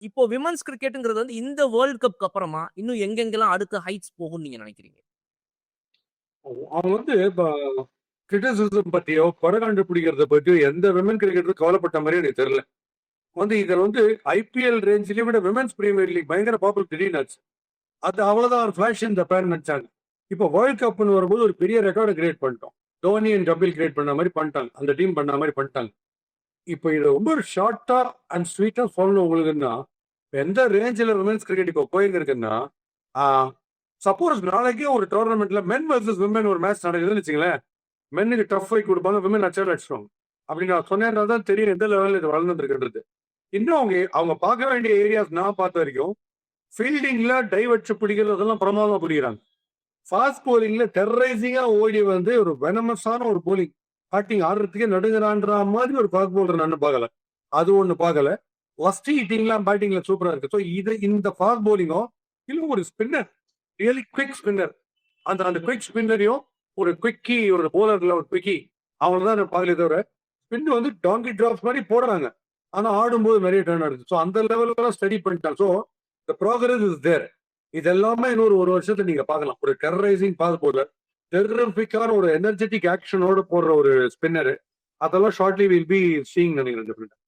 இப்போ விமன்ஸ் கிரிக்கெட்ங்கிறது வந்து இந்த வேர்ல்ட் கப்க்கு அப்புறமா இன்னும் எங்கெங்கெல்லாம் அடுத்த ஹைட்ஸ் போகும்னு நீங்க நினைக்கிறீங்க? அவங்க வந்து இப்ப கிரிட்டிசிசம் பத்தியோ படம் கண்டுபிடிக்கிறத பத்தியோ எந்த விமன் கிரிக்கெட்டரும் கவலைப்பட்ட மாதிரி எனக்கு தெரியல. வந்து இதில் வந்து ஐபிஎல் ரேஞ்சிலே விட விமன்ஸ் பிரீமியர் லீக் பயங்கர பாப்புலர் திடீர்னு. அது அவ்வளவுதான் ஒரு ஃபிளாஷ் இந்த பேர் நினைச்சாங்க. இப்போ வேர்ல்ட் கப்னு வரும்போது ஒரு பெரிய ரெக்கார்டை கிரியேட் பண்ணிட்டோம். தோனி அண்ட் கபில் கிரியேட் பண்ண மாதிரி பண்ணிட்டாங்க, அந்த டீம் பண்ண மாதிரி பண்ணிட்டாங்க. இப்போ இதை ரொம்ப ஒரு ஷார்ட்டா அண்ட் ஸ்வீட்டா சொல்லணும் உங்களுக்குன்னா, எந்த ரேஞ்சில் விமன்ஸ் கிரிக்கெட் இப்போ போயிருக்குன்னா, சப்போஸ் நாளைக்கே ஒரு டோர்னமெண்ட்ல மென் வர்சஸ் விமன் ஒரு மேட்ச் நடக்குதுன்னு வச்சுங்களேன், மென்னுக்கு டஃப் ஃபைட் கொடுப்பாங்க, விமன் அச்சால் அடிச்சிடுவாங்க. அப்படி நான் சொன்னேன்னா தான் தெரியும் எந்த லெவலில் இது வளர்ந்துருக்குன்றது. இன்னும் அவங்க பார்க்க வேண்டிய ஏரியாஸ் நான் பார்த்த வரைக்கும் ஃபீல்டிங்ல டைவர்ட்ஸ் பிடிக்கிறது அதெல்லாம் பிரமாதமா பிடிக்கிறாங்க. ஃபாஸ்ட் போலிங்ல டெரரைசிங்கா ஓடி வந்து ஒரு வெனமஸான ஒரு போலிங் பேட்டிங் ஆடுறதுக்கே நடுங்கிறான்ற மாதிரி ஒரு ஃபாஸ்ட் போலர் நான் பார்க்கல. அது ஒண்ணு பார்க்கல. ஃபர்ஸ்ட் ஹிட்டிங்லாம் பேட்டிங்ல சூப்பரா இருக்கு. ஸோ இது இந்த ஃபாஸ்ட் போலிங்கும் இல்லை ஒரு ஸ்பின்னர், ரியலி குவிக் ஸ்பின்னர், அந்த அந்த குவிக் ஸ்பின்னரையும் ஒரு குவிக்கி ஒரு போலர்ல ஒரு குவிக்கி அவங்க தான் பார்க்கல தவிர ஸ்பின் வந்து டாங்கி டிராப்ஸ் மாதிரி போடுறாங்க. ஆனா ஆடும்போது நிறைய டர்ன் ஆடுது. ஸோ அந்த லெவலுக்கு ஸ்டடி பண்ணிட்டாங்க. So the progress is there. இது எல்லாமே இன்னொரு ஒரு வருஷத்துல நீங்க பார்க்கலாம். ஒரு டெரரைசிங் பாஸ் போலர், டெரரிஃபிக்கான ஒரு எனர்ஜெட்டிக் ஆக்ஷனோட போடுற ஒரு ஸ்பின்னர், அதெல்லாம் ஷார்ட்லி வில் பி சீயிங் நினைக்கிறேன்.